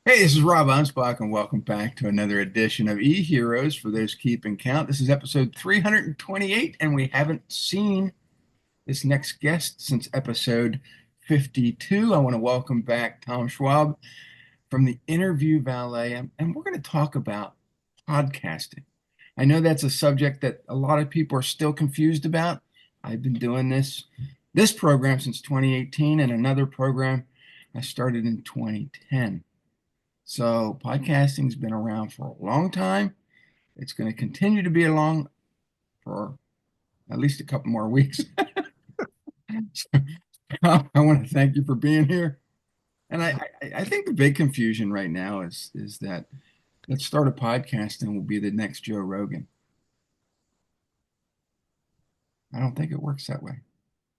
Hey, this is Rob Anspach, and welcome back to another edition of E-Heroes for those keeping count. This is episode 328, and we haven't seen this next guest since episode 52. I want to welcome back Tom Schwab from the Interview Valet, and we're going to talk about podcasting. I know that's a subject that a lot of people are still confused about. I've been doing this program since 2018, and another program I started in 2010. So podcasting's been around for a long time. It's going to continue to be along for at least a couple more weeks. So, I want to thank you for being here. And I think the big confusion right now is that let's start a podcast and we'll be the next Joe Rogan. I don't think it works that way.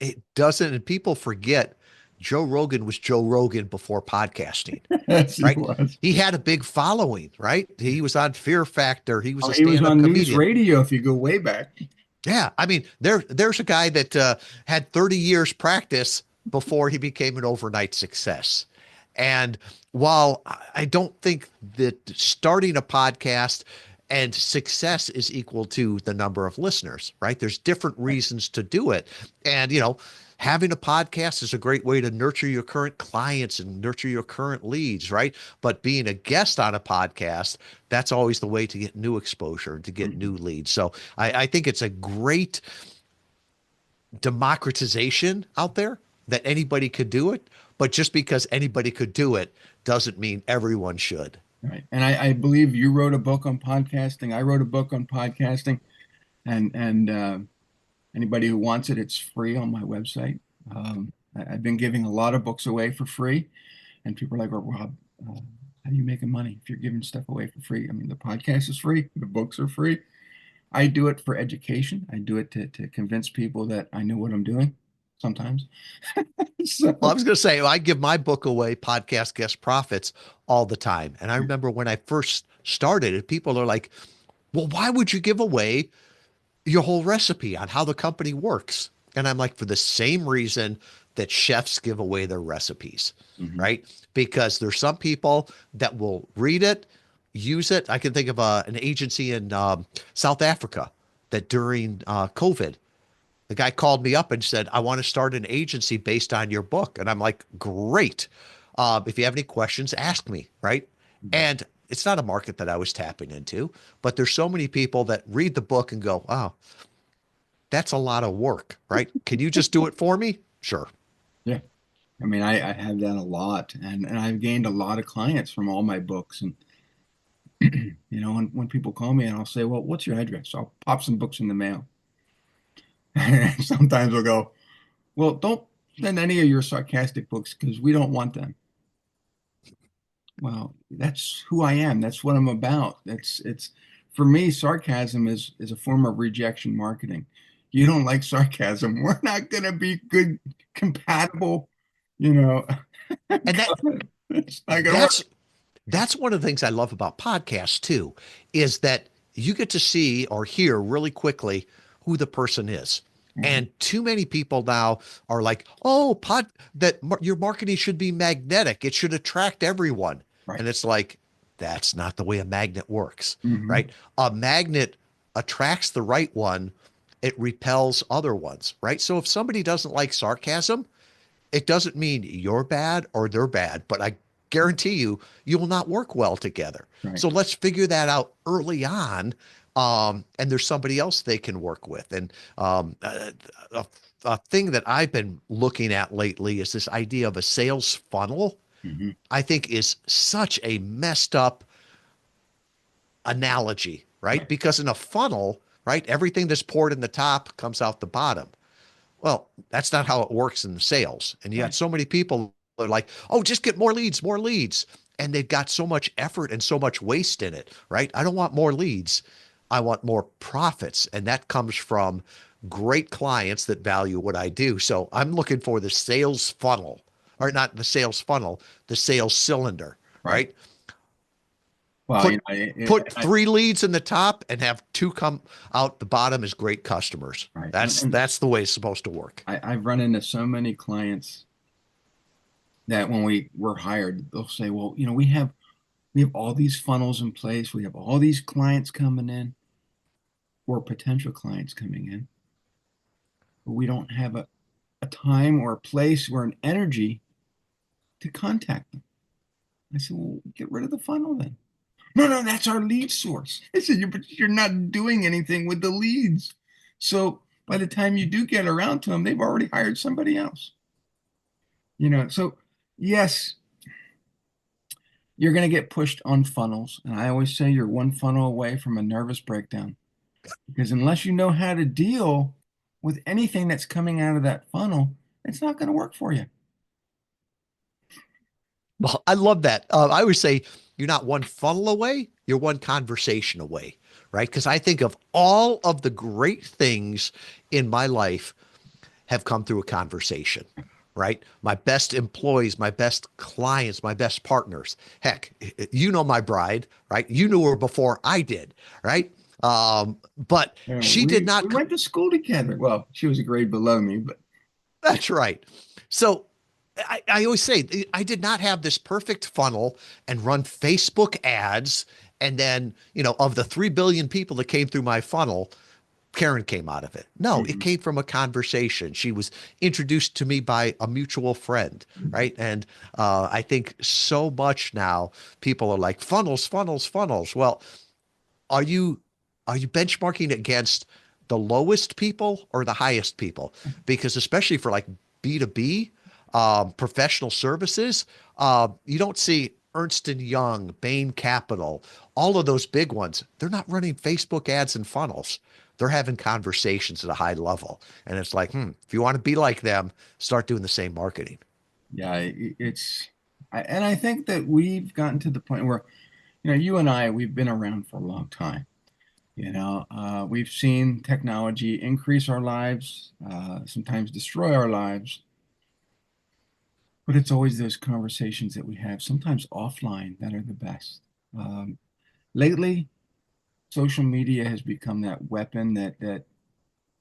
It doesn't, and people forget Joe Rogan was Joe Rogan before podcasting, Yes, he right? was. He had a big following, right? He was on Fear Factor. He was Oh, a he was stand-up on news comedian. radio if you go way back. Yeah, I mean, there's a guy that had 30 years practice before he became an overnight success. And while I don't think that starting a podcast and success is equal to the number of listeners, right? There's different reasons to do it. And, having a podcast is a great way to nurture your current clients and nurture your current leads, right? But being a guest on a podcast, that's always the way to get new exposure, to get new leads. So I think it's a great democratization out there that anybody could do it. But just because anybody could do it doesn't mean everyone should. Right. And I believe you wrote a book on podcasting. I wrote a book on podcasting. And anybody who wants it, it's free on my website. I've been giving a lot of books away for free, and people are like, "Well, Rob, how are you making money if you're giving stuff away for free?" I mean, the podcast is free, the books are free. I do it for education. I do it to convince people that I know what I'm doing sometimes. Well, So, I was going to say, I give my book away, Podcast Guest Profits, all the time. And I remember when I first started it, people are like, well, why would you give away your whole recipe on how the company works? And I'm like, for the same reason that chefs give away their recipes, mhm. right? Because there's some people that will read it, use it. I can think of an agency in South Africa that during COVID, the guy called me up and said, I want to start an agency based on your book. And I'm like, great. If you have any questions, ask me, right? And it's not a market that I was tapping into, but there's so many people that read the book and go, oh, that's a lot of work, right? Can you just do it for me? Sure. Yeah. I mean, I have done a lot, and I've gained a lot of clients from all my books. And when people call me and I'll say, "Well, what's your address?" I'll pop some books in the mail. And sometimes they'll go, "Well, don't send any of your sarcastic books because we don't want them." Well, that's who I am. That's what I'm about. It's for me, sarcasm is a form of rejection marketing. You don't like sarcasm, we're not gonna be good compatible, you know. And that It's not gonna that's work. that's one of the things I love about podcasts too, is that you get to see or hear really quickly who the person is. Mhm. And too many people now are like, "Oh, your marketing should be magnetic. It should attract everyone." Right. And it's like, that's not the way a magnet works, Hmm. right? A magnet attracts the right one, it repels other ones, right? So if somebody doesn't like sarcasm, it doesn't mean you're bad or they're bad, but I guarantee you will not work well together. Right. So let's figure that out early on. And there's somebody else they can work with. And a, a thing that I've been looking at lately is this idea of a sales funnel. Hmm. I think is such a messed up analogy, right? Right. Because in a funnel, right, everything that's poured in the top comes out the bottom. Well, that's not how it works in sales. And you got Right. so many people that are like, oh, just get more leads, more leads. And they've got so much effort and so much waste in it, right? I don't want more leads. I want more profits. And that comes from great clients that value what I do. So I'm looking for the sales funnel, or not the sales funnel, the sales cylinder, Right. right? Well, Put put three leads in the top and have two come out the bottom as great customers. right. And That's the way it's supposed to work. I've run into so many clients that when we were hired, they'll say, "Well, we have We have all these funnels in place. We have all these clients coming in or potential clients coming in, but we don't have a time or a place or an energy to contact them. I said, well, get rid of the funnel then. No, no, that's our lead source. I said, but you're not doing anything with the leads. So by the time you do get around to them, they've already hired somebody else. So yes, you're going to get pushed on funnels. And I always say you're one funnel away from a nervous breakdown because unless you know how to deal with anything that's coming out of that funnel, it's not going to work for you. Well, I love that. I always say you're not one funnel away, you're one conversation away, right? Because I think of all of the great things in my life have come through a conversation, right? My best employees, my best clients, my best partners. Heck, you know my bride, right? You knew her before I did, right? But she did We not. went to school together. Well, she was a grade below me, but That's right. So I always say I did not have this perfect funnel and run Facebook ads. And then, of the 3 billion people that came through my funnel, Karen came out of it. No, it Mhm. came from a conversation. She was introduced to me by a mutual friend, right? And I think so much now people are like funnels, funnels, funnels. Well, are you are you benchmarking against the lowest people or the highest people? Because especially for like B2B, professional services, you don't see Ernst and Young, Bain Capital, all of those big ones. They're not running Facebook ads and funnels. They're having conversations at a high level. And it's like, if you want to be like them, start doing the same marketing. Yeah, and I think that we've gotten to the point where, you and I, we've been around for a long time. We've seen technology increase our lives, sometimes destroy our lives, but it's always those conversations that we have, sometimes offline, that are the best. Um, Lately, social media has become that weapon that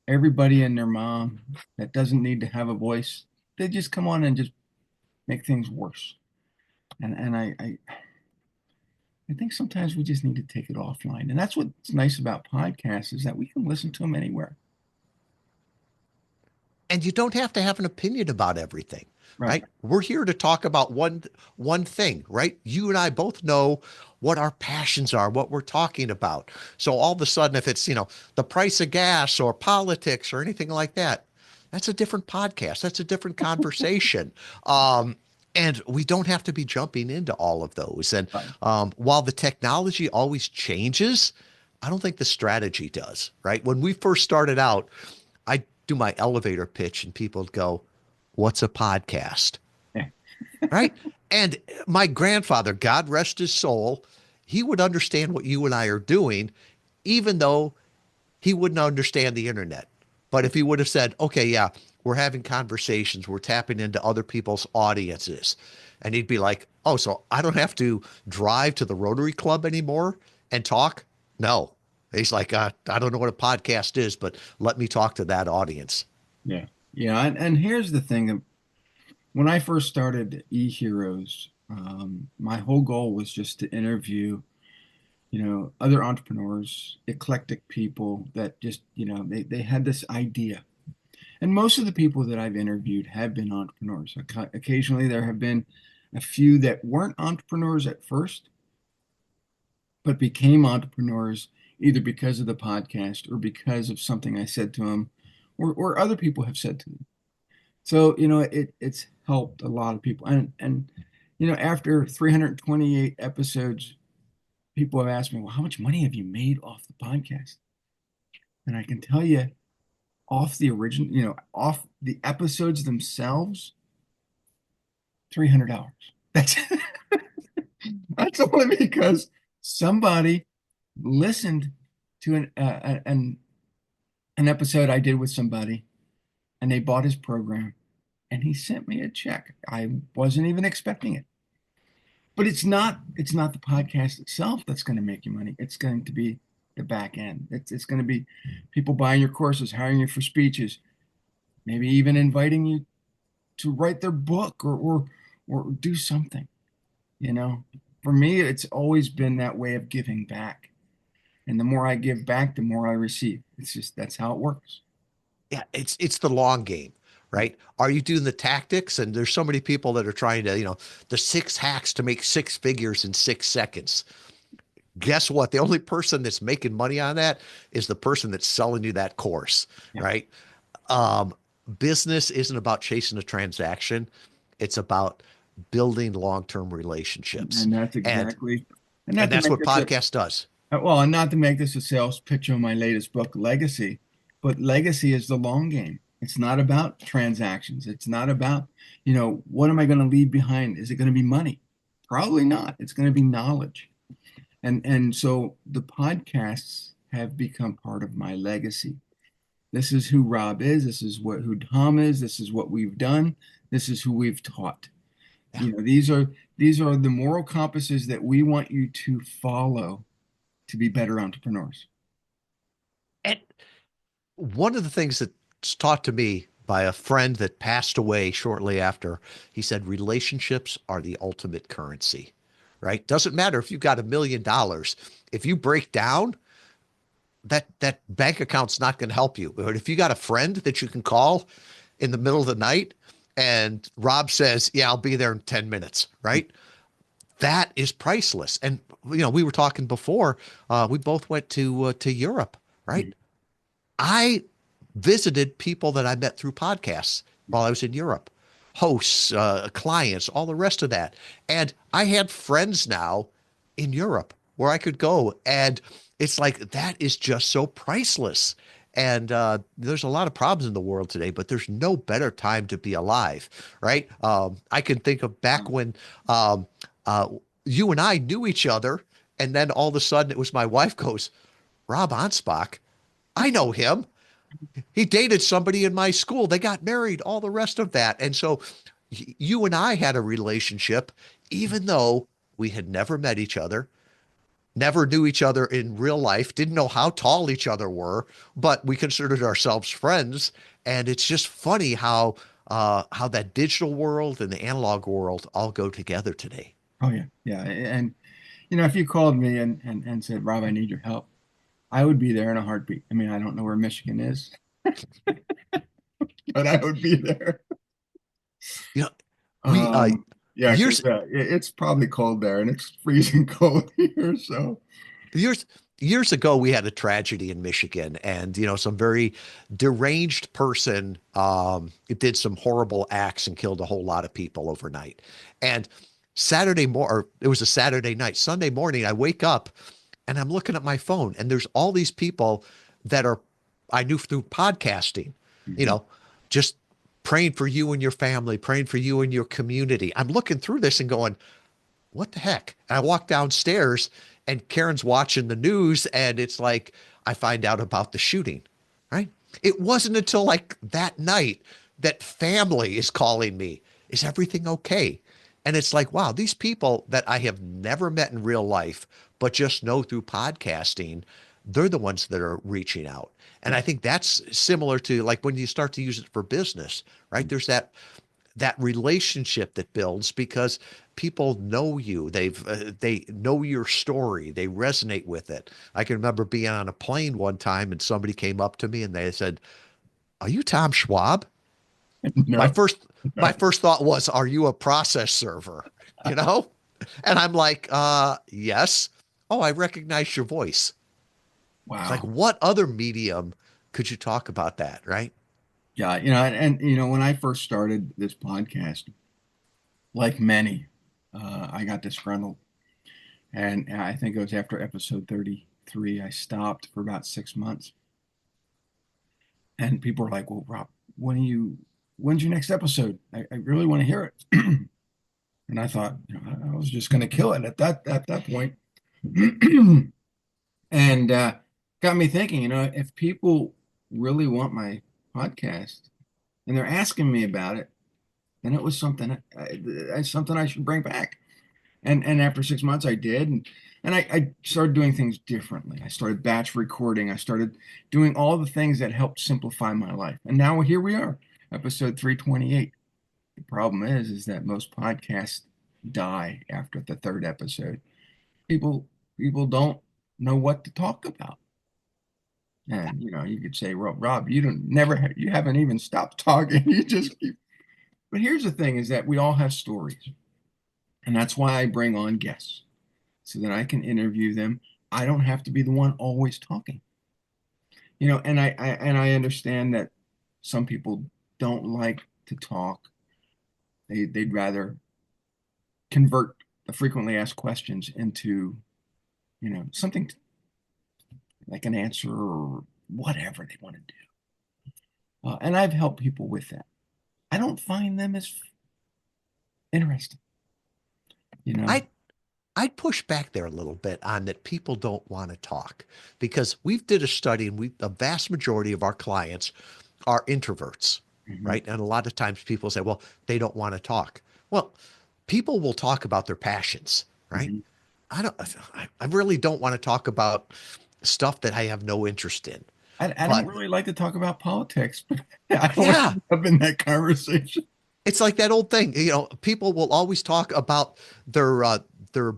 everybody and their mom that doesn't need to have a voice, they just come on and just make things worse. And I think sometimes we just need to take it offline. And that's what's nice about podcasts is that we can listen to them anywhere. And you don't have to have an opinion about everything, Right. right? We're here to talk about one thing, right? You and I both know what our passions are, what we're talking about. So all of a sudden, if it's, the price of gas or politics or anything like that, that's a different podcast. That's a different conversation. And we don't have to be jumping into all of those. And Right. while the technology always changes, I don't think the strategy does, right? When we first started out, I do my elevator pitch and people go, "What's a podcast?" Yeah. Right? And my grandfather, God rest his soul, he would understand what you and I are doing, even though he wouldn't understand the internet. But if he would have said, okay, yeah, we're having conversations, we're tapping into other people's audiences. And he'd be like, oh, so I don't have to drive to the Rotary Club anymore and talk? No. He's like, I don't know what a podcast is, but let me talk to that audience. Yeah. Yeah. And here's the thing. When I first started eHeroes, my whole goal was just to interview, other entrepreneurs, eclectic people that just, they had this idea. And most of the people that I've interviewed have been entrepreneurs. Occasionally, there have been a few that weren't entrepreneurs at first, but became entrepreneurs either because of the podcast or because of something I said to them or other people have said to them. So, it's helped a lot of people. And after 328 episodes, people have asked me, well, how much money have you made off the podcast? And I can tell you off the original, off the episodes themselves, $300. That's that's only because somebody listened to an episode I did with somebody and they bought his program and he sent me a check. I wasn't even expecting it. But it's not the podcast itself that's going to make you money. It's going to be the back end. It's going to be people buying your courses, hiring you for speeches, maybe even inviting you to write their book or do something, you know. for me, it's always been that way of giving back. And the more I give back, the more I receive. It's just that's how it works. Yeah, it's the long game, right? Are you doing the tactics? And there's so many people that are trying to, the 6 hacks to make 6 figures in 6 seconds. Guess what? The only person that's making money on that is the person that's selling you that course, Yeah. right? Um, Business isn't about chasing a transaction. It's about building long-term relationships. And that's And exactly, and not and to that's make what this a, podcast does. well, and not to make this a sales pitch on my latest book, Legacy, but legacy is the long game. It's not about transactions. It's not about, what am I going to leave behind? Is it going to be money? Probably not. It's going to be knowledge. And so the podcasts have become part of my legacy. This is who Rob is. This is who Tom is. This is what we've done. This is who we've taught. Yeah. These are the moral compasses that we want you to follow to be better entrepreneurs. And one of the things that's taught to me by a friend that passed away shortly after, he said relationships are the ultimate currency, right? Doesn't matter if you've got $1 million. If you break down, that bank account's not going to help you. But if you got a friend that you can call in the middle of the night and Rob says, "Yeah, I'll be there in 10 minutes," right? That is priceless. And we were talking before, we both went to Europe, right? I visited people that I met through podcasts while I was in Europe, hosts, clients, all the rest of that. And I had friends now in Europe where I could go. And it's like that is just so priceless. And there's a lot of problems in the world today, but there's no better time to be alive, right? I can think of back when um, uh, you and I knew each other, and then all of a sudden it was my wife goes, Rob Anspach, I know him. He dated somebody in my school. They got married, all the rest of that. And so you and I had a relationship, even though we had never met each other, never knew each other in real life, didn't know how tall each other were, but we considered ourselves friends. And it's just funny how that digital world and the analog world all go together today. Oh yeah, yeah. And if you called me and said, Rob, I need your help, I would be there in a heartbeat. I mean, I don't know where Michigan is, but I would be there. You know, we Um, yeah, because years it's probably cold there and it's freezing cold here. So years years ago we had a tragedy in Michigan, and some very deranged person it did some horrible acts and killed a whole lot of people overnight. And it was a Saturday night. Sunday morning I wake up and I'm looking at my phone, and there's all these people that are I knew through podcasting, you mhm. know, just praying for you and your family, praying for you and your community. I'm looking through this and going, what the heck? And I walk downstairs and Karen's watching the news, and it's like I find out about the shooting, right? It wasn't until like that night that family is calling me. Is everything okay? And it's like, wow, these people that I have never met in real life, but just know through podcasting, they're the ones that are reaching out. And Yeah. I think that's similar to like when you start to use it for business, right? There's that relationship that builds because people know you. They know your story. They resonate with it. I can remember being on a plane one time and somebody came up to me and they said, "Are you Tom Schwab?" My No, first my no. first thought was, "Are you a process server?" You know? And I'm like, yes. Oh, I recognize your voice. It's like, Wow. what other medium could you talk about that, right? Yeah, when I first started this podcast, like many, I got disgruntled. And I think it was after episode 33, I stopped for about 6 months. And people were like, well, Rob, when's your next episode? I really want to hear it. And I thought, I was just going to kill it at that point. And got me thinking, if people really want my podcast and they're asking me about it, then it was something I should bring back. And after 6 months, I did, and I started doing things differently. I started batch recording. I started doing all the things that helped simplify my life. And now here we are, episode 328. The problem is that most podcasts die after the third episode. People don't know what to talk about. And you could say, well, Rob, you haven't even stopped talking. You just keep. But here's the thing: is that we all have stories, and that's why I bring on guests so that I can interview them. I don't have to be the one always talking. And I understand that some people don't like to talk. They'd rather convert the frequently asked questions into, something like an answer or whatever they want to do. And I've helped people with that. I don't find them as interesting, you know. I I'd push back there a little bit on that people don't want to talk because we've did a study and the vast majority of our clients are introverts, Hmm. right? And a lot of times people say, well, they don't want to talk. Well, people will talk about their passions, right? Hmm. I really don't want to talk about stuff that I have no interest in. I don't But really like to talk about politics, but I don't want to yeah, end up in that conversation. it's like that old thing, people will always talk about their uh, their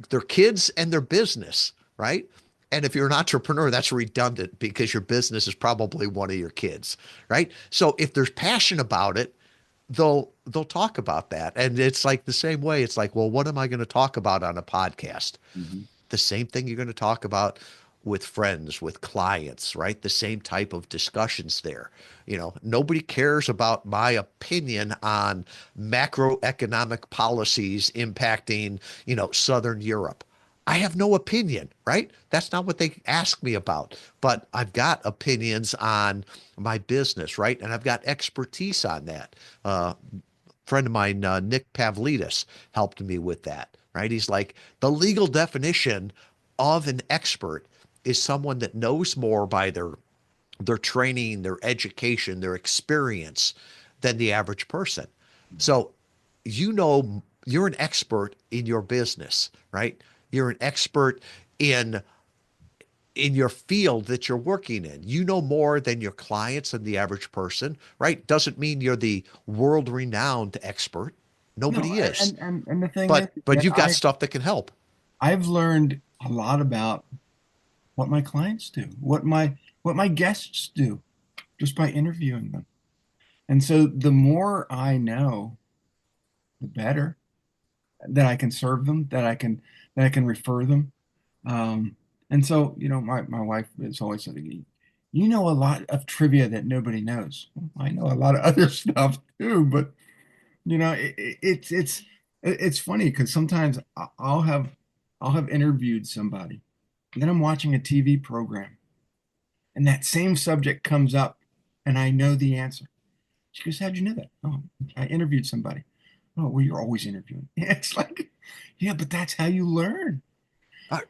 their kids and their business, right? And if you're an entrepreneur, that's redundant because your business is probably one of your kids, right? So if there's passion about it, they'll talk about that. And it's like the same way. It's like, well, what am I going to talk about on a podcast? Hmm. The same thing you're going to talk about with friends, with clients, right? The same type of discussions there. Nobody cares about my opinion on macroeconomic policies impacting, Southern Europe. I have no opinion, right? That's not what they ask me about. But I've got opinions on my business, right? And I've got expertise on that. Friend of mine, Nick Pavlidis, helped me with that, right? He's like, the legal definition of an expert is someone that knows more by their training, their education, their experience than the average person. So, you're an expert in your business, right? You're an expert in your field that you're working in. You know more than your clients and the average person, right? Doesn't mean you're the world renowned expert. No, Nobody is. and the thing But is but that you've got stuff that can help. I've learned a lot about what my clients do, what my guests do, just by interviewing them. And so the more I know, the better that I can serve them, that I can refer them. And so, my wife is always saying, you know a lot of trivia that nobody knows. Well, I know a lot of other stuff too, but it's funny because sometimes I'll have interviewed somebody, and then I'm watching a TV program, and that same subject comes up, and I know the answer. She goes, "How'd you know that?" "Oh, I interviewed somebody." "Oh, well, you're always interviewing." Yeah, it's like, yeah, but that's how you learn. Uh,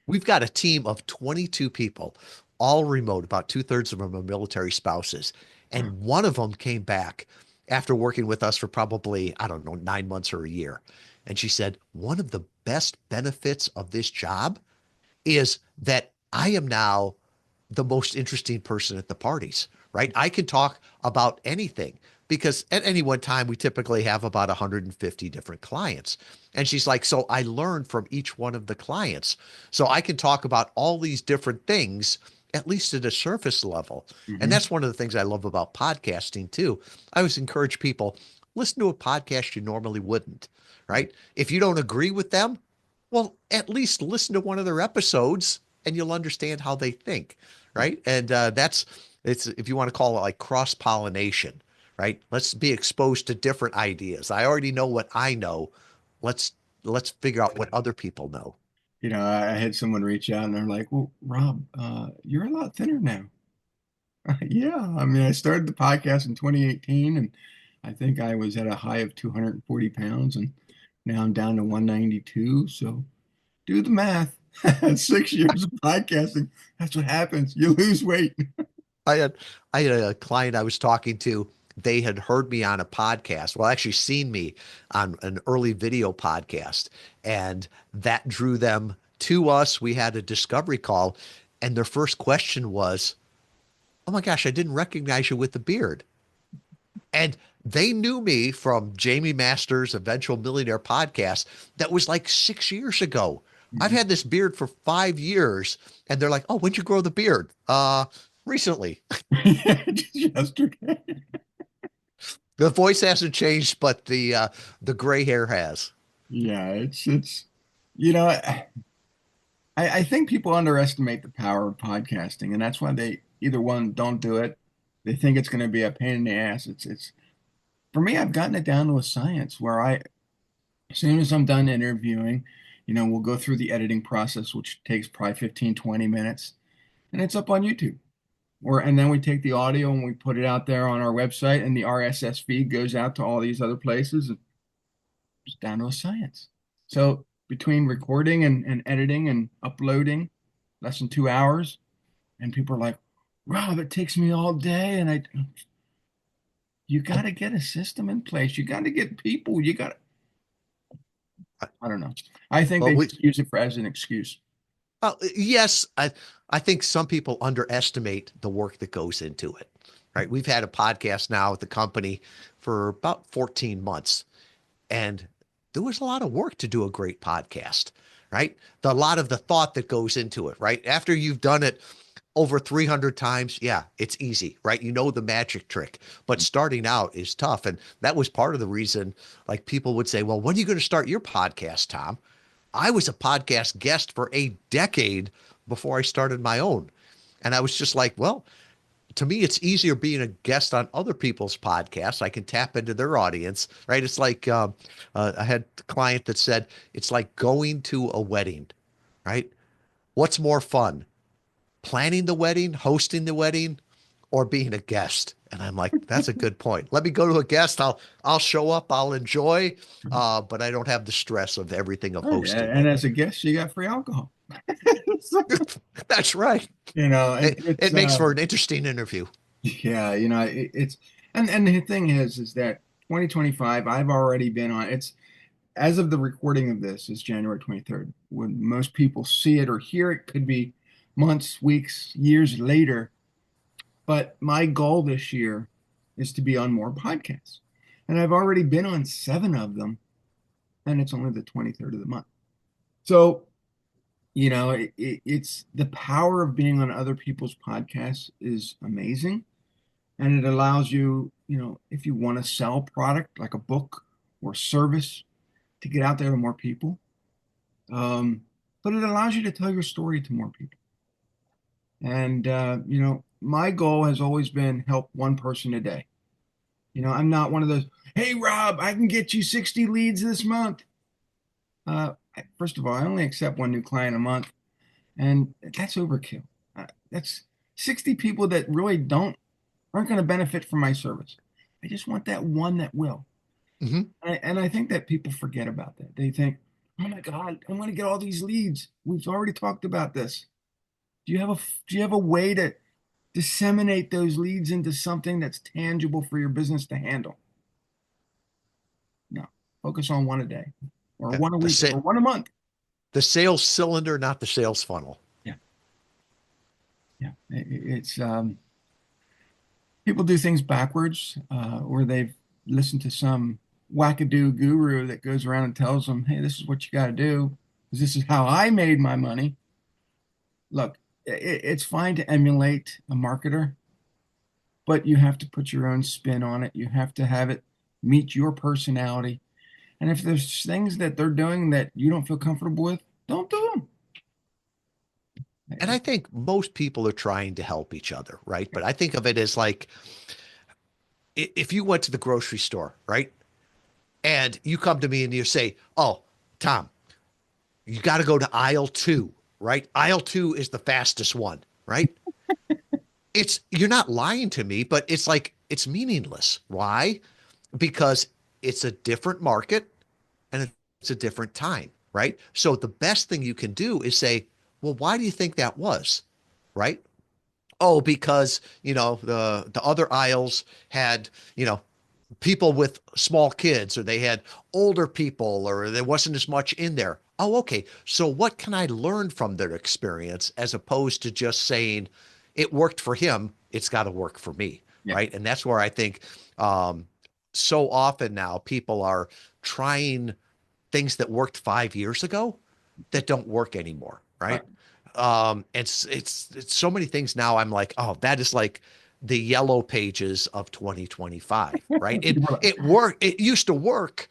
We've got a team of 22 people, all remote. About two-thirds of them are military spouses. And one of them came back after working with us for probably, I don't know, 9 months or a year. And she said, one of the best benefits of this job is that I am now the most interesting person at the parties, right? I can talk about anything because at any one time we typically have about 150 different clients. And she's like, so I learned from each one of the clients. So I can talk about all these different things, at least at a surface level. And Hmm. that's one of the things I love about podcasting too. I always encourage people, listen to a podcast you normally wouldn't, right? If you don't agree with them, well, at least listen to one of their episodes and you'll understand how they think, right? And it's if you want to call it like cross pollination, right? Let's be exposed to different ideas. I already know what I know. Let's let's figure out what other people know. I had someone reach out and they're like, "Well, Rob, you're a lot thinner now." Yeah, I mean, I started the podcast in 2018, and I think I was at a high of 240 pounds, and now I'm down to 192. So do the math. 6 years of podcasting, that's what happens. You lose weight. I had I had a client I was talking to. They had heard me on a podcast. Well, actually seen me on an early video podcast, and that drew them to us. We had a discovery call, and their first question was, "Oh my gosh, I didn't recognize you with the beard." And they knew me from Jamie Masters' Eventual Millionaire podcast that was like 6 years ago. I've Mhm. had this beard for 5 years, and they're like, "Oh, when'd you grow the beard?" Recently. Just yesterday. The voice hasn't changed, but the gray hair has. Yeah, it's you know, I think people underestimate the power of podcasting, and that's why they either one don't do it. They think it's going to be a pain in the ass. It's for me, I've gotten it down to a science where as soon as I'm done interviewing, we'll go through the editing process, which takes probably 15, 20 minutes, and it's up on YouTube. And then we take the audio and we put it out there on our website, and the RSS feed goes out to all these other places. It's down to a science. So between recording and editing and uploading, less than 2 hours, and people are like, Rob, it takes me all day. And you got to get a system in place. You got to get people. I don't know. I think Well, they we just use it as an excuse. yes, I think some people underestimate the work that goes into it. Right? We've had a podcast now at the company for about 14 months, and there was a lot of work to do a great podcast, right? A lot of the thought that goes into it, right? After you've done it over 300 times, yeah, it's easy, right? You know the magic trick, but starting out is tough. And that was part of the reason, like people would say, well, when are you going to start your podcast, Tom? I was a podcast guest for a decade before I started my own. And I was just like, well, to me, it's easier being a guest on other people's podcasts. I can tap into their audience, right? It's like I had a client that said it's like going to a wedding, right? What's more fun, planning the wedding, hosting the wedding, or being a guest? And I'm like, that's a good point. Let me go to a guest. I'll show up. I'll enjoy, but I don't have the stress of everything of Oh, yeah. hosting And it. as a guest, you got free alcohol. So, That's right. It it's makes for an interesting interview. yeah, it's and the thing is that 2025, I've already been on it's as of the recording of this is January 23rd. When most people see it or hear it, could be months, weeks, years later. But my goal this year is to be on more podcasts. And I've already been on 7 of them, and it's only the 23rd of the month. So, it's the power of being on other people's podcasts is amazing. And it allows you, if you want to sell product like a book or service, to get out there to more people. But it allows you to tell your story to more people. And, my goal has always been help one person a day. I'm not one of those, hey, Rob, I can get you 60 leads this month. First of all, I only accept one new client a month, and that's overkill. That's 60 people that really aren't going to benefit from my service. I just want that one that will. Mhm. And I think that people forget about that. They think, oh my God, I'm going to get all these leads. We've already talked about this. Do you have a way to disseminate those leads into something that's tangible for your business to handle? No, focus on one a day, or Yeah. one a week, or one a month. The sales cylinder, not the sales funnel. Yeah, yeah. It's people do things backwards, or they've listened to some wackadoo guru that goes around and tells them, "Hey, this is what you got to do, because this is how I made my money." Look, it's fine to emulate a marketer, but you have to put your own spin on it. You have to have it meet your personality. And if there's things that they're doing that you don't feel comfortable with, don't do And I think most people are trying to help each other, right? But I think of it as like if you went to the grocery store, right? And you come to me and you say, oh, Tom, you got to go to aisle two, right? Aisle two is the fastest one, right? You're not lying to me, but it's like, it's meaningless. Why? Because it's a different market and it's a different time, right? So the best thing you can do is say, well, why do you think that was? Right? Oh, because, the other aisles had, people with small kids, or they had older people, or there wasn't as much in there. Oh, okay. So what can I learn from their experience as opposed to just saying it worked for him, it's got to work for me? Yeah. right? And that's where I think um, so often now people are trying things that worked 5 years ago that don't work anymore, Right. right? It's so many things now. I'm like, oh, that is like the yellow pages of 2025, right? It worked. It used to work,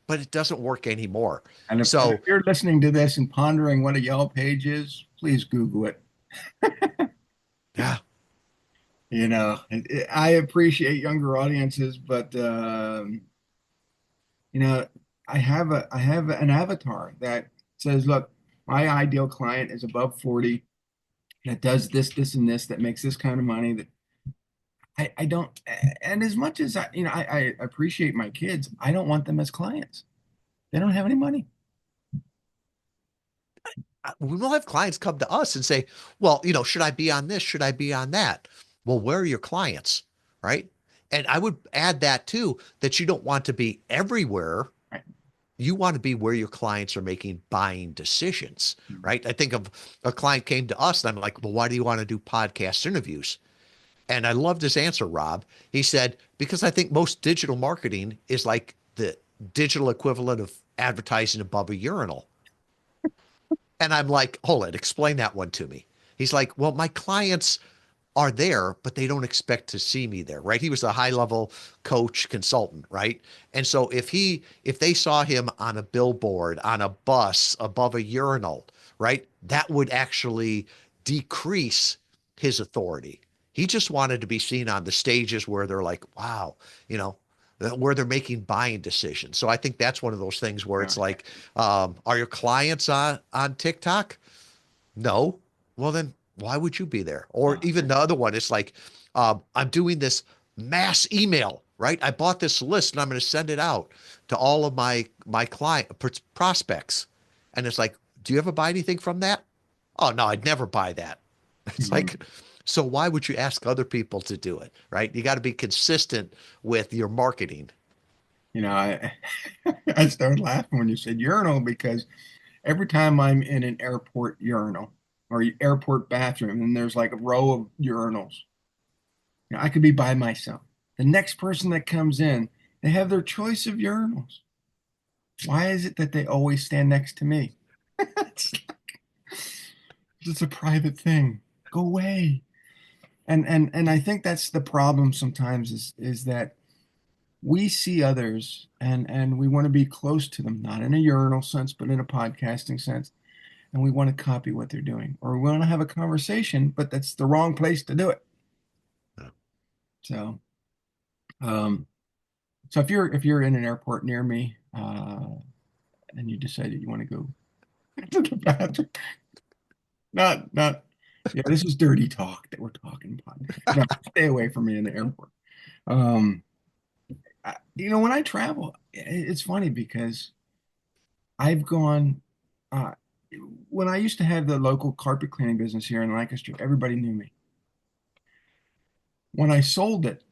but it doesn't work anymore. And if So you're listening to this and pondering what a yellow page is, please Google it. yeah, I appreciate younger audiences, but you know, I have an avatar that says, look, my ideal client is above 40 that does this, this, and this, that makes this kind of money. That I don't, and as much as I appreciate my kids, I don't want them as clients. They don't have any money. we will have clients come to us and say, well, should I be on this? Should I be on that? Well, where are your clients? Right. And I would add that too, that you don't want to be everywhere. Right. You want to be where your clients are making buying decisions, Mhm. right? I think of a client came to us and I'm like, well, why do you want to do podcast interviews? And I loved his answer, Rob. He said, because I think most digital marketing is like the digital equivalent of advertising above a urinal. And I'm like, hold it, explain that one to me. He's like, well, my clients are there, but they don't expect to see me there, right? He was a high level coach consultant, right? And so if they saw him on a billboard, on a bus, above a urinal, right, that would actually decrease his authority. He just wanted to be seen on the stages where they're like, wow, you know, where they're making buying decisions. So I think that's one of those things where it's Okay. like, are your clients on TikTok? No. Well, then why would you be there? Or even the other one, it's like, I'm doing this mass email, right? I bought this list and I'm going to send it out to all of my client prospects. And it's like, do you ever buy anything from that? Oh, no, I'd never buy that. It's Mhm. like, so why would you ask other people to do it, right? You got to be consistent with your marketing. I I started laughing when you said urinal because every time I'm in an airport urinal or airport bathroom and there's like a row of urinals, I could be by myself. The next person that comes in, they have their choice of urinals. Why is it that they always stand next to me? It's, it's a private thing. Go away. And I think that's the problem sometimes is that we see others and we want to be close to them, not in a urinal sense, but in a podcasting sense. And we want to copy what they're doing, or we want to have a conversation, but that's the wrong place to do it. So, um, so if you're in an airport near me, and you decide that you want to go to the bathroom, not, yeah, this is dirty talk that we're talking about. No, stay away from me in the airport. Um, when I travel, it's funny because I've gone, uh, when I used to have the local carpet cleaning business here in Lancaster, everybody knew me. When I sold it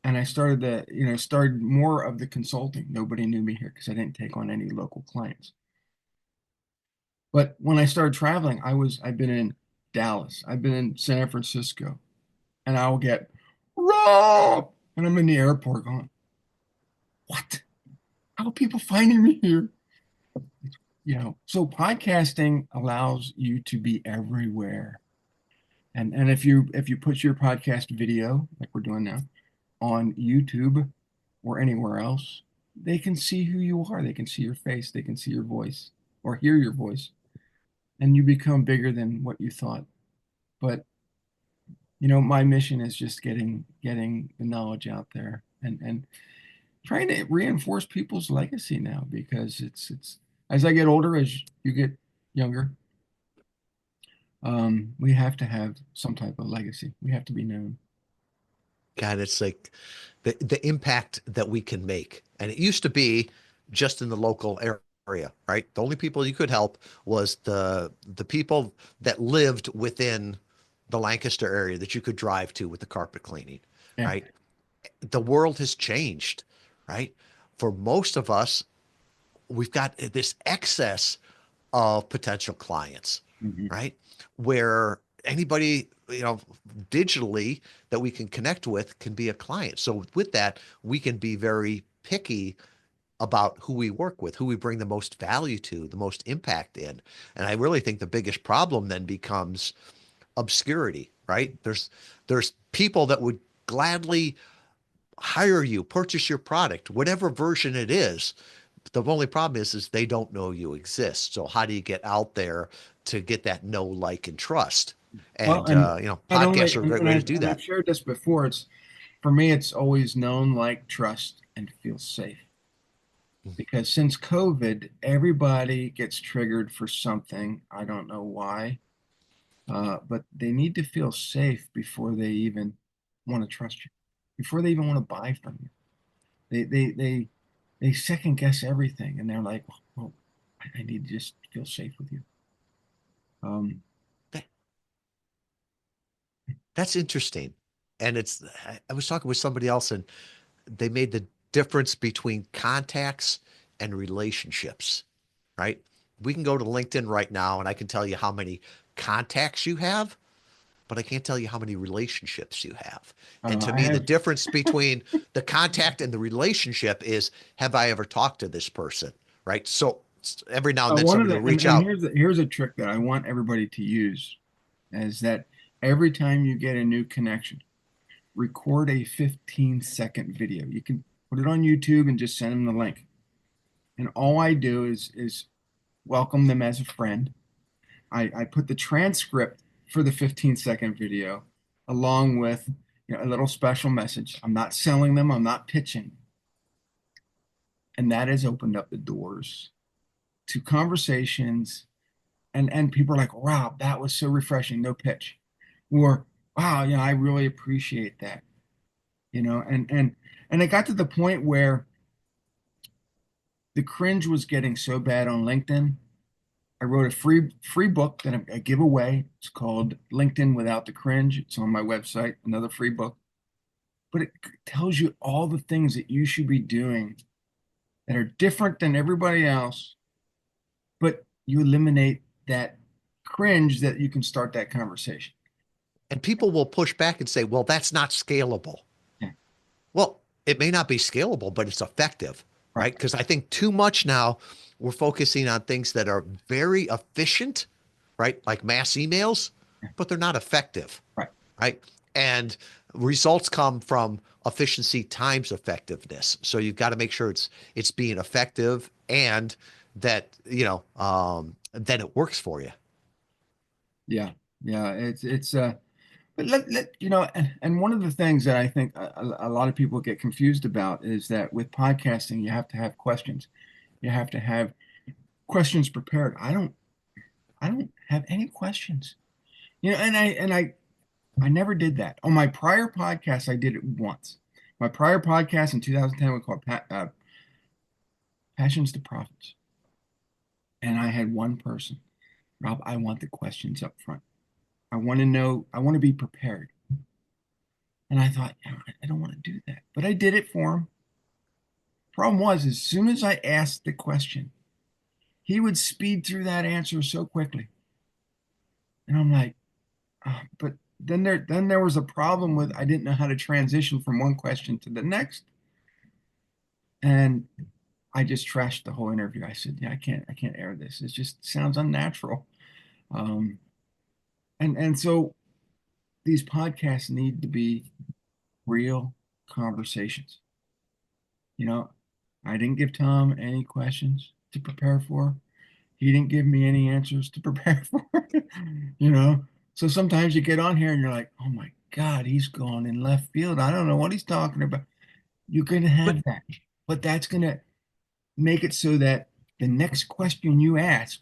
and I started more of the consulting, nobody knew me here because I didn't take on any local clients. But when I started traveling, I've been in Dallas, I've been in San Francisco, and I'll get Rob, and I'm in the airport going, what? How are people finding me here? So podcasting allows you to be everywhere. And if you put your podcast video, like we're doing now, on YouTube or anywhere else, they can see who you are. They can see your face. They can see your voice or hear your voice, and you become bigger than what you thought. But my mission is just getting the knowledge out there and trying to reinforce people's legacy now because it's as I get older, as you get younger, we have to have some type of legacy. We have to be known. God, it's like the impact that we can make. And it used to be just in the local area, right? The only people you could help was the people that lived within the Lancaster area that you could drive to with the carpet cleaning, Yeah. right? The world has changed, right? For most of us, we've got this excess of potential clients, Mhm. right? Where anybody you know, digitally that we can connect with can be a client. So with that, we can be very picky about who we work with, who we bring the most value to, the most impact in. And I really think the biggest problem then becomes obscurity, right? There's people that would gladly hire you, purchase your product, whatever version it is. The only problem is they don't know you exist. So how do you get out there to get that know, like, and trust? Well, And and not only, podcasts are a great way to do and I've that. shared this before. It's for me, it's always known, like, trust, and feel safe. Because since COVID, everybody gets triggered for something. I don't know why, but they need to feel safe before they even want to trust you, before they even want to buy from you. They second guess everything, and they're like, "Well, I need to just feel safe with you." Um, That, that's interesting. And I was talking with somebody else and they made the difference between contacts and relationships, right? We can go to LinkedIn right now and I can tell you how many contacts you have, but I can't tell you how many relationships you have. And to I me, the have difference between the contact and the relationship is, have I ever talked to this person? Right. So every now and then one of somebody the will reach and out. here's a trick that I want everybody to use is that every time you get a new connection, record a 15-second video. You can put it on YouTube and just send them the link. And all I do is welcome them as a friend. I put the transcript for the 15-second video along with, a little special message. I'm not selling them, I'm not pitching. And that has opened up the doors to conversations, and people are like, wow, that was so refreshing, no pitch. Or wow, I really appreciate that. And it got to the point where the cringe was getting so bad on LinkedIn. I wrote a free book that I give away. It's called LinkedIn Without the Cringe. It's on my website, another free book. But it tells you all the things that you should be doing that are different than everybody else, but you eliminate that cringe that you can start that conversation. And people will push back and say, well, that's not scalable. Yeah, Well, it may not be scalable, but it's effective, right, right? Because I think too much now we're focusing on things that are very efficient, right? Like mass emails, yeah, but they're not effective, right. right? And results come from efficiency times effectiveness. So you've got to make sure it's being effective and that that it works for you. Yeah, yeah. It's but and one of the things that I think a lot of people get confused about is that with podcasting, you have to have questions. You have to have questions prepared. I don't have any questions. And I never did that. On my prior podcast, I did it once. My prior podcast in 2010 was called Passions to Profits. And I had one person, Rob, I want the questions up front. I want to know, I want to be prepared. And I thought, I don't want to do that. But I did it for him. Problem was, as soon as I asked the question, he would speed through that answer so quickly. And I'm like, but then there was a problem with I didn't know how to transition from one question to the next. And I just trashed the whole interview. I said, yeah, I can't air this. It just sounds unnatural. Um, and so these podcasts need to be real conversations. You know, I didn't give Tom any questions to prepare for. He didn't give me any answers to prepare for. you know, so sometimes you get on here and you're like, oh my God, he's gone in left field. I don't know what he's talking about. You're going to But have that, but that's going to make it so that the next question you ask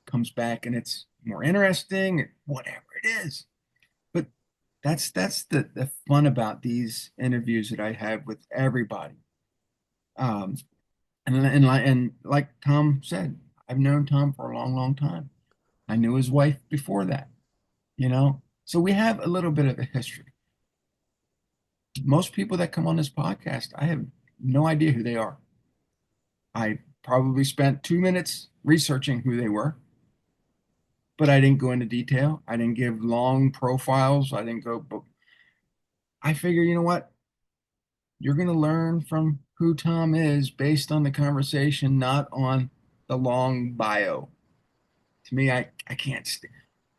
comes back and it's more interesting, whatever it is. But that's the fun about these interviews that I have with everybody. Um, and like Tom said, I've known Tom for a long, long time. I knew his wife before that, So we have a little bit of a history. Most people that come on this podcast, I have no idea who they are. I probably spent 2 minutes researching who they were. but I didn't go into detail. I didn't give long profiles. I didn't go, but I figure, you know what? You're going to learn from who Tom is based on the conversation, not on the long bio. To me, I can't.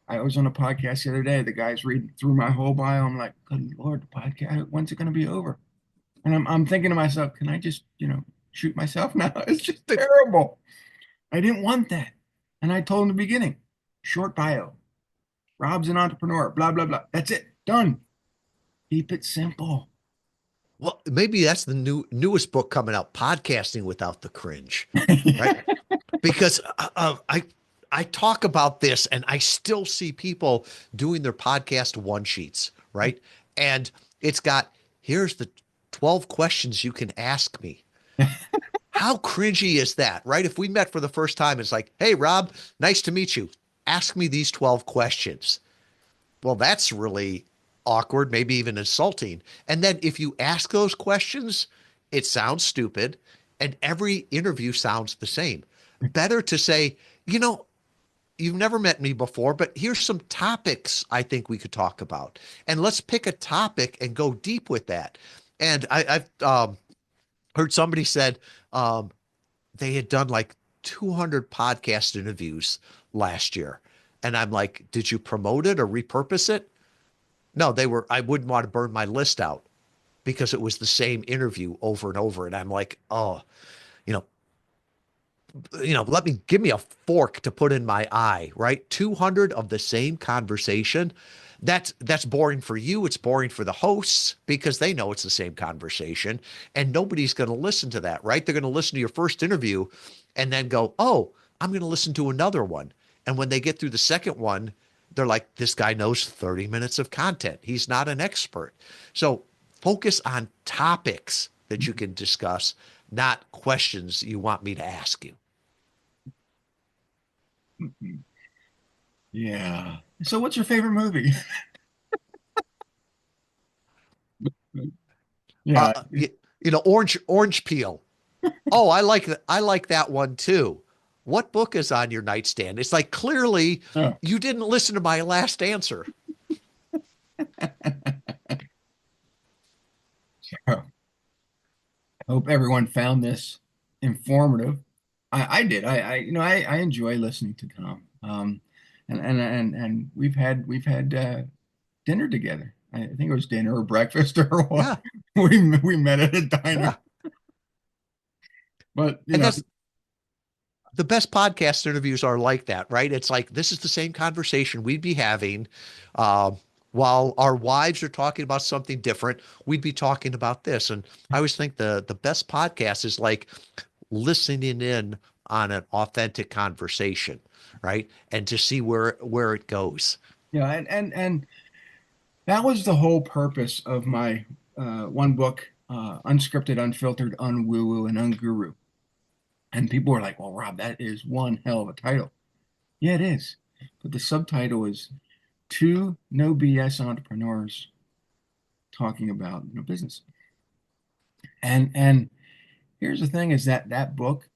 I was on a podcast the other day. The guy's reading through my whole bio. I'm like, good Lord, the podcast, when's it going to be over? And I'm thinking to myself, can I just, shoot myself now? It's just terrible. I didn't want that. And I told him in the beginning, short bio. Rob's an entrepreneur, blah, blah, blah. That's it. Done. Keep it simple. Well, maybe that's the newest book coming out, Podcasting Without the Cringe, right? Because I talk about this and I still see people doing their podcast one sheets, right? And it's got, here's the 12 questions you can ask me. How cringy is that, right? If we met for the first time, it's like, hey, Rob, nice to meet you. Ask me these 12 questions. Well, that's really awkward, maybe even insulting. And then if you ask those questions, it sounds stupid and every interview sounds the same. Better to say, you've never met me before, but here's some topics I think we could talk about. And let's pick a topic and go deep with that. And I've heard somebody said they had done like 200 podcast interviews last year. And I'm like, did you promote it or repurpose it? No, I wouldn't want to burn my list out because it was the same interview over and over. And I'm like, oh, you know, give me a fork to put in my eye, right? 200 of the same conversation. That's boring for you. It's boring for the hosts because they know it's the same conversation and nobody's going to listen to that, right? They're going to listen to your first interview and then go, oh, I'm going to listen to another one. And when they get through the second one, they're like, this guy knows 30 minutes of content. He's not an expert. So focus on topics that you can discuss, not questions you want me to ask you. Yeah. So what's your favorite movie? Uh, Yeah. you, orange peel. Oh, I like that one too. What book is on your nightstand? It's like clearly Oh. you didn't listen to my last answer. I hope everyone found this informative. I did. I enjoy listening to Tom. And we've had dinner together. I think it was dinner or breakfast or what. Yeah, We met at a diner. yeah. But And that's the best podcast interviews are like that, right? It's like this is the same conversation we'd be having while our wives are talking about something different. We'd be talking about this, and I always think the best podcast is like listening in on an authentic conversation, right? And to see where it goes. yeah, and that was the whole purpose of my one book, Unscripted, Unfiltered, Unwoo-woo, and Unguru. And people were like, "Well, Rob, that is one hell of a title." Yeah, it is. But the subtitle is Two No BS Entrepreneurs Talking About Business. And here's the thing: is that book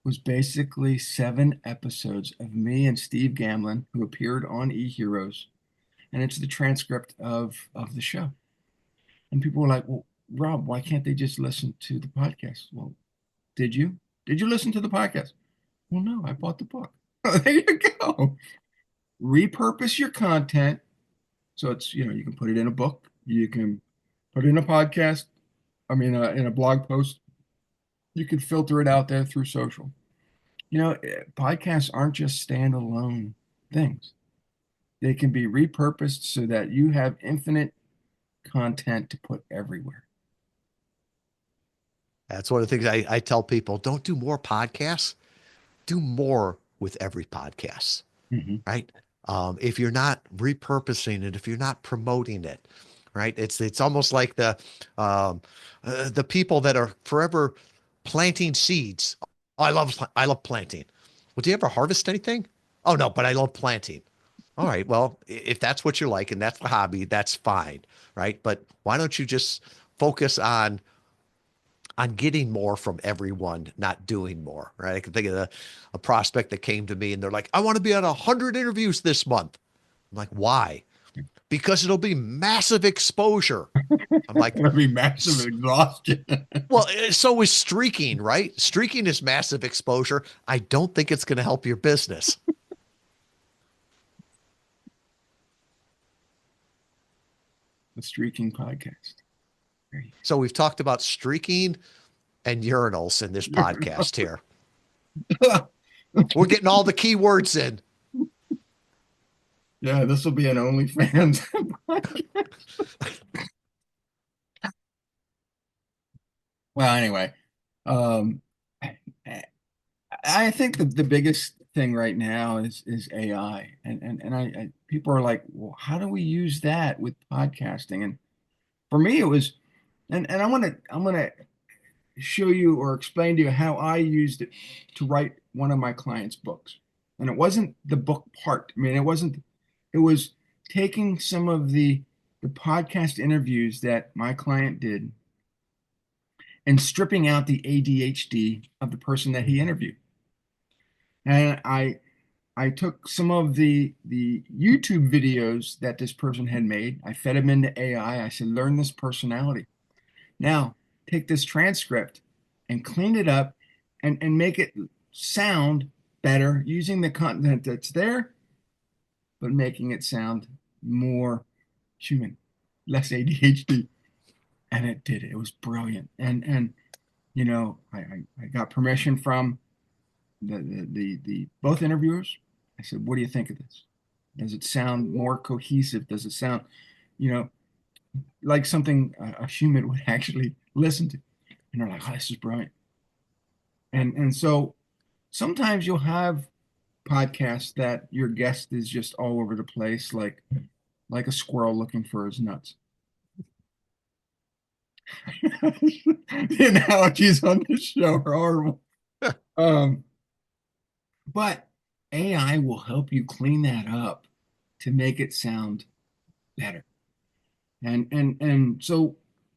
was basically 7 episodes of me and Steve Gamlin, who appeared on eHeroes, and it's the transcript of the show. And people were like, "Well, Rob, why can't they just listen to the podcast?" Well, did you? Did you listen to the podcast? Well, no, I bought the book. There you go. Repurpose your content so you can put it in a book, you can put it in a podcast, in a blog post, you can filter it out there through social. Podcasts aren't just standalone things. They can be repurposed so that you have infinite content to put everywhere. That's one of the things I tell people. Don't do more podcasts. Do more with every podcast, Mhm. right? If you're not repurposing it, if you're not promoting it, right? It's almost like the people that are forever planting seeds. Oh, I love planting. Well, do you ever harvest anything? Oh no, but I love planting. All right, well, if that's what you like and that's the hobby, that's fine, right? But why don't you just focus on on getting more from everyone, not doing more, right? I can think of a prospect that came to me and they're like, I want to be on 100 interviews this month. I'm like, why? Because it'll be massive exposure. I'm like, It'll be massive exhaustion. well, so is streaking, right? Streaking is massive exposure. I don't think it's going to help your business. The Streaking Podcast. So we've talked about streaking and urinals in this podcast here. We're getting all the key words in. Yeah, this will be an OnlyFans. Well, anyway, um, I think the biggest thing right now is AI, and people are like, well, how do we use that with podcasting? And for me, it was, and I'm gonna show you or explain to you how I used it to write one of my clients' books. And it wasn't the book part. I mean, it wasn't. It was taking some of the podcast interviews that my client did and stripping out the ADHD of the person that he interviewed. And I took some of the YouTube videos that this person had made. I fed them into AI. I said, learn this personality. Now take this transcript and clean it up and make it sound better using the content that's there, but making it sound more human, less ADHD. And it did. It was brilliant. And I got permission from the both interviewers. I said, what do you think of this? Does it sound more cohesive? Does it sound, you know, like something a human would actually listen to? And they're like, oh, this is brilliant. And so sometimes you'll have podcasts that your guest is just all over the place, like a squirrel looking for his nuts. The analogies on this show are horrible. Um, but AI will help you clean that up to make it sound better. And so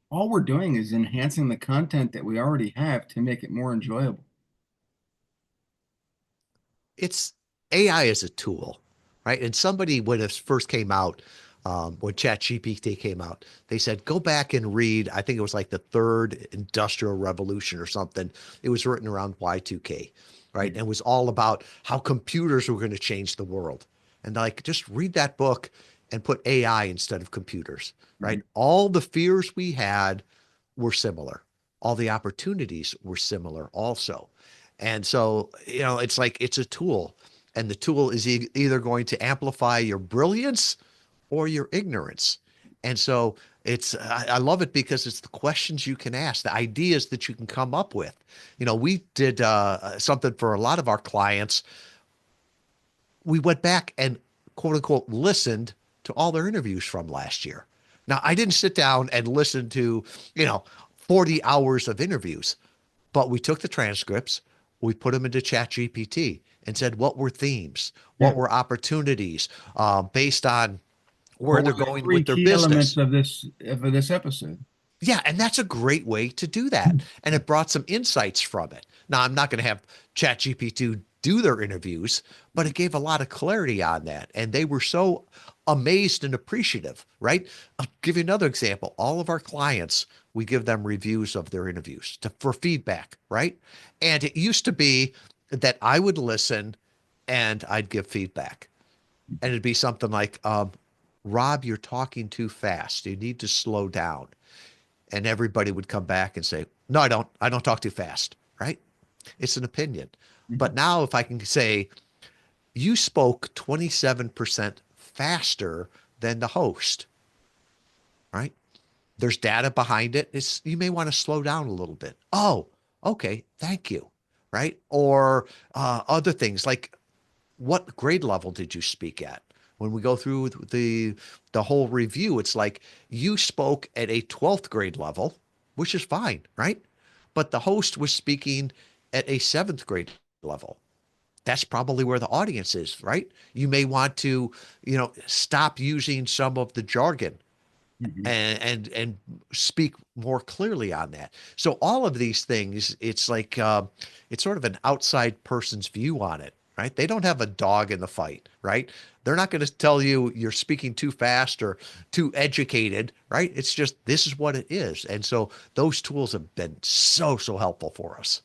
all we're doing is enhancing the content that we already have to make it more enjoyable. It's AI is a tool, right? And somebody, when it first came out, when ChatGPT came out, they said, go back and read, I think it was like the third industrial revolution or something. It was written around Y2K, right? And it was all about how computers were going to change the world. And like, just read that book and put AI instead of computers, right? Mhm. All the fears we had were similar. All the opportunities were similar also. And so, it's like it's a tool, and the tool is either going to amplify your brilliance or your ignorance. And so I love it because it's the questions you can ask, the ideas that you can come up with. We did something for a lot of our clients. We went back and quote unquote listened to all their interviews from last year. Now, I didn't sit down and listen to, 40 hours of interviews, but we took the transcripts, we put them into ChatGPT and said, what were themes? What Yeah. were opportunities based on where What were they're the going three with their key elements business? of this episode? Yeah, and that's a great way to do that. And it brought some insights from it. Now, I'm not going to have ChatGPT do their interviews, but it gave a lot of clarity on that. And they were so amazed and appreciative, right? I'll give you another example. All of our clients, we give them reviews of their interviews for feedback, right? And it used to be that I would listen and I'd give feedback. And it'd be something like, Rob, you're talking too fast. You need to slow down. And everybody would come back and say, no, I don't. I don't talk too fast, right? It's an opinion. Mhm. But now if I can say, you spoke 27% faster than the host, right? There's data behind it. You may want to slow down a little bit. Oh, okay. Thank you. Right. Or other things like, what grade level did you speak at? When we go through the whole review, it's like you spoke at a 12th grade level, which is fine, right? But the host was speaking at a 7th grade level. That's probably where the audience is, right? You may want to, stop using some of the jargon Mhm. and speak more clearly on that. So all of these things, it's like it's sort of an outside person's view on it, right? They don't have a dog in the fight, right? They're not going to tell you you're speaking too fast or too educated, right? It's just this is what it is. And so those tools have been so helpful for us.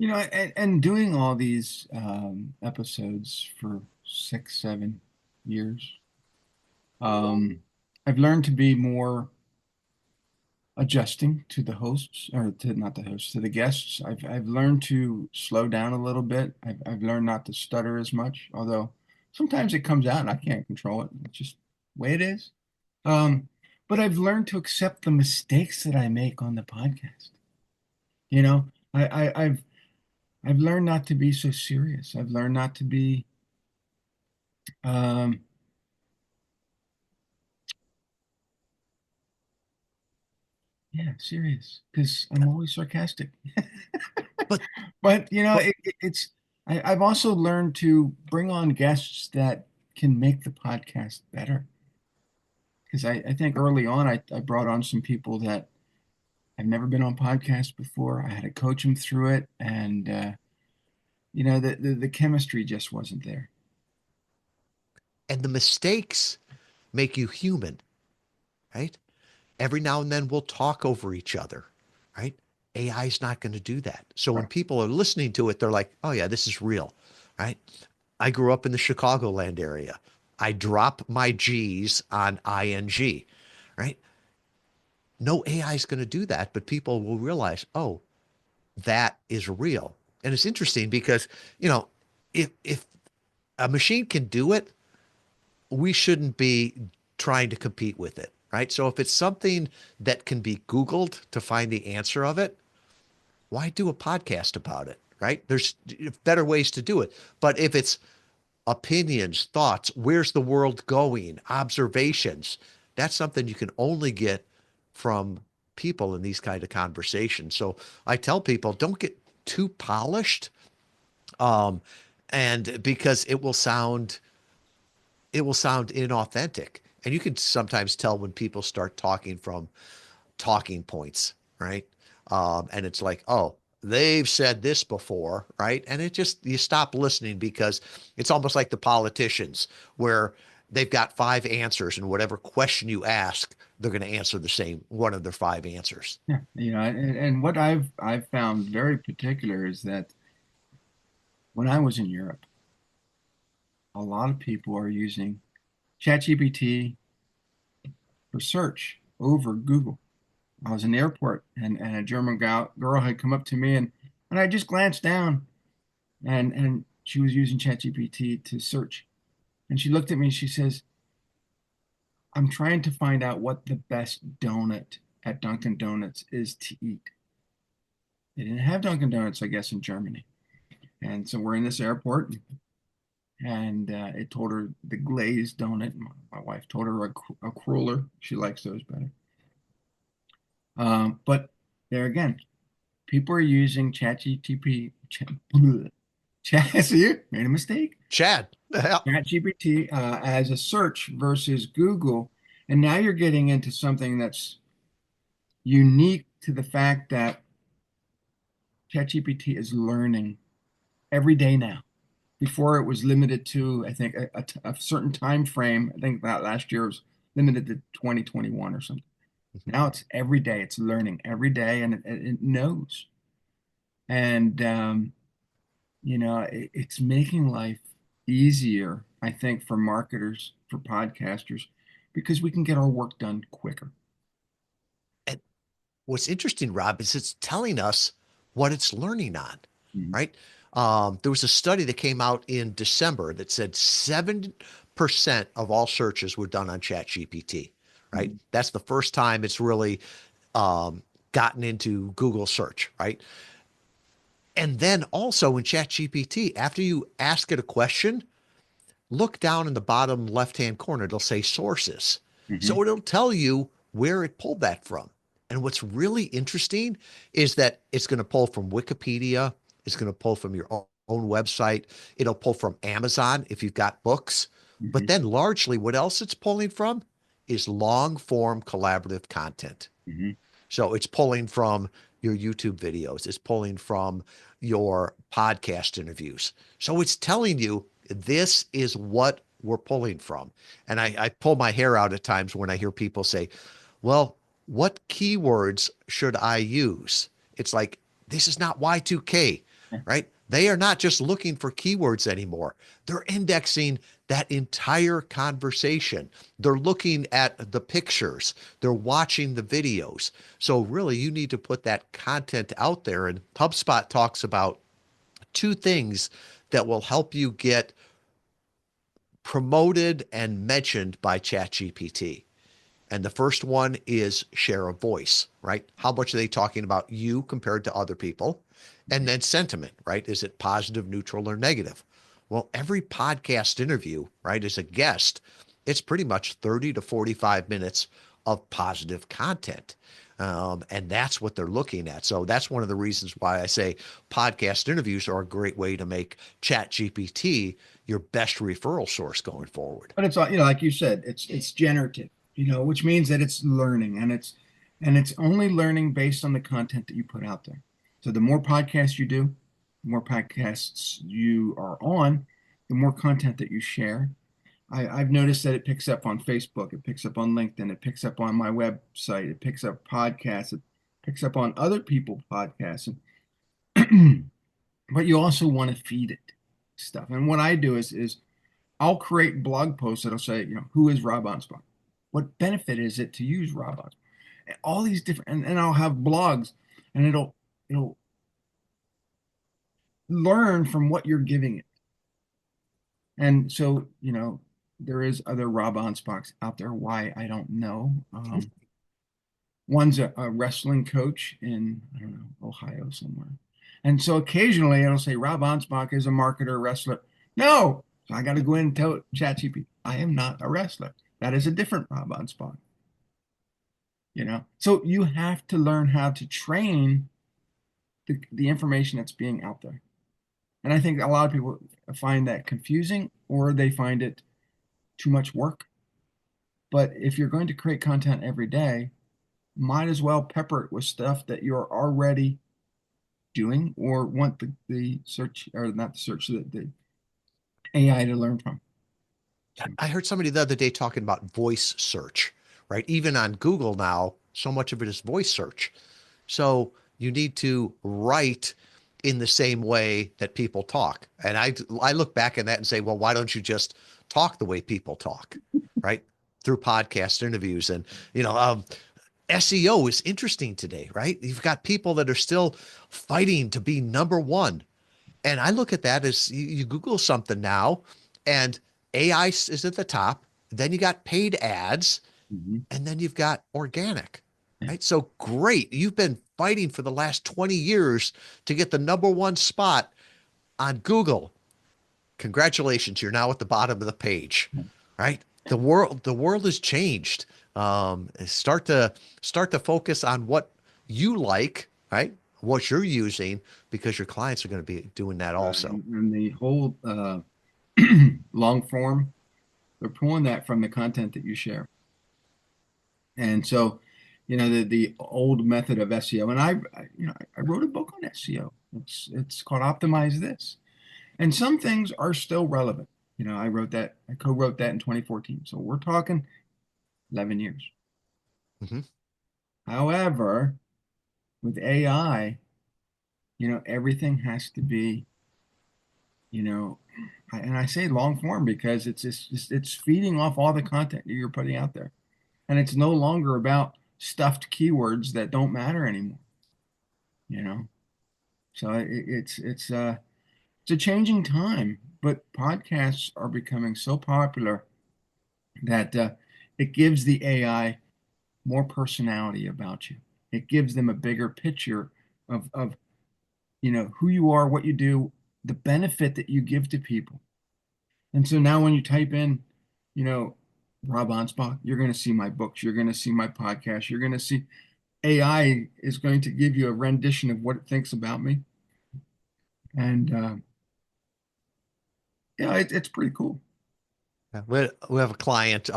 And doing all these episodes for 6, 7 years, um, I've learned to be more adjusting to the hosts, or to not the hosts, to the guests. I've learned to slow down a little bit. I've learned not to stutter as much, although sometimes it comes out and I can't control it. It's just the way it is. Um, but I've learned to accept the mistakes that I make on the podcast. You know, I've learned not to be so serious. I've learned not to be um, yeah, serious, because I'm always sarcastic. But But but I've also learned to bring on guests that can make the podcast better. Because I think early on I brought on some people that I've never been on podcasts before. I had to coach them through it, and the chemistry just wasn't there. and the mistakes make you human, right? Every now and then we'll talk over each other, right? AI is not going to do that. So when Right. people are listening to it, they're like, oh, yeah, this is real, right? I grew up in the Chicagoland area. I drop my G's on ing, right? No AI is going to do that, but people will realize, oh, that is real. And it's interesting because, you know, if a machine can do it, we shouldn't be trying to compete with it, right? So if it's something that can be Googled to find the answer of it, why do a podcast about it, right? There's better ways to do it. But if it's opinions, thoughts, where's the world going, observations, that's something you can only get from people in these kind of conversations. So I tell people don't get too polished, um, and because it will sound inauthentic. And you can sometimes tell when people start talking from talking points, right? And it's like, oh, they've said this before, right? And it just, you stop listening because it's almost like the politicians where they've got five answers, and whatever question you ask, they're going to answer the same one of their five answers. Yeah, and what I've found very particular is that when I was in Europe, a lot of people are using ChatGPT for search over Google. I was in the airport, and a German girl had come up to me, and I just glanced down, and she was using ChatGPT to search. And she looked at me and she says, I'm trying to find out what the best donut at Dunkin' Donuts is to eat. They didn't have Dunkin' Donuts, I guess, in Germany. And so we're in this airport, and it told her the glazed donut. My wife told her a cruller. She likes those better. But there again, people are using ChatGPT. See, you made a mistake. Chad, yeah. ChatGPT as a search versus Google, and now you're getting into something that's unique to the fact that ChatGPT is learning every day now. Before it was limited to, I think, a certain time frame. I think that last year was limited to 2021 or something. Now it's every day. It's learning every day, and it knows. And it's making life easier, I think, for marketers, for podcasters, because we can get our work done quicker. And what's interesting, Rob, is it's telling us what it's learning on, Mhm. right? There was a study that came out in December that said 7% of all searches were done on ChatGPT, right? Mhm. That's the first time it's really um, gotten into Google search, right? And then also in ChatGPT, after you ask it a question, look down in the bottom left-hand corner. It'll say sources. Mhm. So it'll tell you where it pulled that from. And what's really interesting is that it's going to pull from Wikipedia. It's going to pull from your own website. It'll pull from Amazon if you've got books. But Mhm. then largely what else it's pulling from is long form collaborative content. Hmm. So it's pulling from your YouTube videos, it's pulling from your podcast interviews. So it's telling you this is what we're pulling from. And I pull my hair out at times when I hear people say, well, what keywords should I use? It's like, this is not Y2K, right? They are not just looking for keywords anymore. They're indexing that entire conversation. They're looking at the pictures. They're watching the videos. So really, you need to put that content out there. And HubSpot talks about two things that will help you get promoted and mentioned by ChatGPT. And the first one is share of voice, right? How much are they talking about you compared to other people? And then sentiment, right? Is it positive, neutral, or negative? Well, every podcast interview, right, as a guest, it's pretty much 30 to 45 minutes of positive content. And that's what they're looking at. So that's one of the reasons why I say podcast interviews are a great way to make ChatGPT your best referral source going forward. But it's like you said, it's generative, which means that it's learning, and it's only learning based on the content that you put out there. So the more podcasts you do, the more podcasts you are on, the more content that you share. I've noticed that it picks up on Facebook, it picks up on LinkedIn, it picks up on my website, it picks up podcasts, it picks up on other people's podcasts. But you also want to feed it stuff. And what I do is I'll create blog posts that'll say, who is Rob Anspach? What benefit is it to use Rob Anspach? And all these different, and I'll have blogs, and it'll learn from what you're giving it. And so, there is other Rob Anspachs out there. Why, I don't know. One's a wrestling coach in, I don't know, Ohio somewhere. And so occasionally it'll say Rob Anspach is a marketer, wrestler. No, so I got to go in and tell ChatGPT, I am not a wrestler. That is a different Rob Anspach. So you have to learn how to train the information that's being out there. And I think a lot of people find that confusing, or they find it too much work. But if you're going to create content every day, might as well pepper it with stuff that you're already doing or want the search, or not the search, the AI to learn from. So, I heard somebody the other day talking about voice search, right? Even on Google now, so much of it is voice search. So you need to write in the same way that people talk. And I look back at that and say, well, why don't you just talk the way people talk, right? Through podcast interviews. And, SEO is interesting today, right? You've got people that are still fighting to be number one. And I look at that as you Google something now and AI is at the top. Then you got paid ads, mhm. and then you've got organic, Yeah. right? So great. You've been fighting for the last 20 years to get the number one spot on Google. Congratulations. You're now at the bottom of the page, right? The world has changed. Start to focus on what you like, right? What you're using, because your clients are going to be doing that also. And the whole long form, they're pulling that from the content that you share. And so, the old method of SEO, and I wrote a book on SEO. It's called Optimize This. And some things are still relevant. I co-wrote that in 2014. So we're talking 11 years. Mhm. However, with AI, everything has to be, and I say long form because it's feeding off all the content that you're putting out there. And it's no longer about stuffed keywords that don't matter anymore, you know. So it's a changing time, but podcasts are becoming so popular that it gives the AI more personality about you. It gives them a bigger picture of who you are, what you do, the benefit that you give to people. And so now when you type in, you know, Rob Anspach, you're going to see my books, you're going to see my podcast, you're going to see AI is going to give you a rendition of what it thinks about me. And yeah, it's pretty cool. We have a client,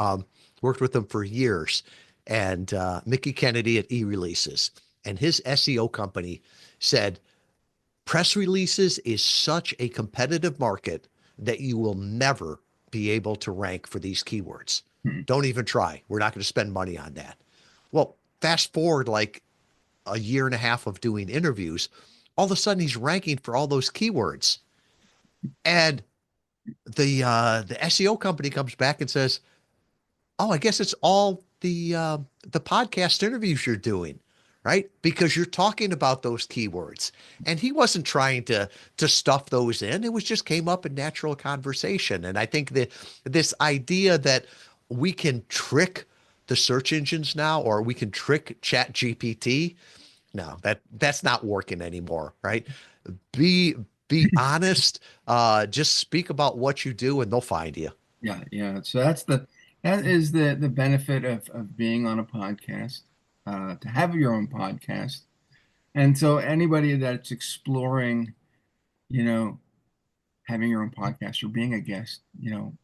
worked with them for years, and Mickey Kennedy at E-Releases, and his SEO company said press releases is such a competitive market that you will never be able to rank for these keywords. Hmm. Don't even try. We're not going to spend money on that. Well, fast forward like a year and a half of doing interviews, all of a sudden he's ranking for all those keywords. And the SEO company comes back and says, "Oh, I guess it's all the podcast interviews you're doing, right? Because you're talking about those keywords." And he wasn't trying to stuff those in. It was just came up in natural conversation. And I think that this idea that we can trick the search engines now, or we can trick Chat GPT, no, that's not working anymore, right? Be be honest. Just speak about what you do, and they'll find you. Yeah, yeah. So that is the benefit of being on a podcast, to have your own podcast. And so anybody that's exploring, you know, having your own podcast or being a guest,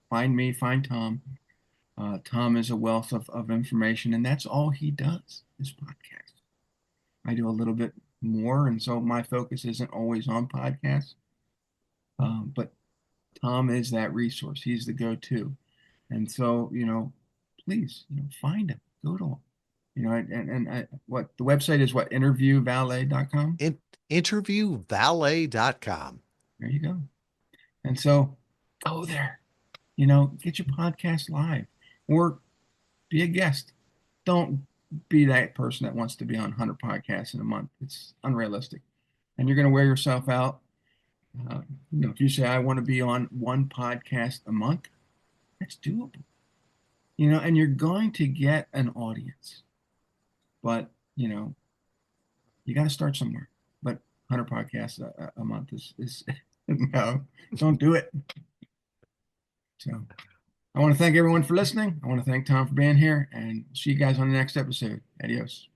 find me, find Tom. Tom is a wealth of information, and that's all he does is podcast. I do a little bit more, and so my focus isn't always on podcasts. But Tom is that resource. He's the go-to. And so, please, find him, go to him. What the website is, what, interviewvalet.com. In, interviewvalet.com. There you go. And so go there, get your podcast live or be a guest. Don't be that person that wants to be on 100 podcasts in a month. It's unrealistic. And you're going to wear yourself out. If you say, I want to be on one podcast a month, that's doable. And you're going to get an audience. But, you got to start somewhere. But 100 podcasts a month is no, don't do it. So I want to thank everyone for listening. I want to thank Tom for being here, and see you guys on the next episode. Adios.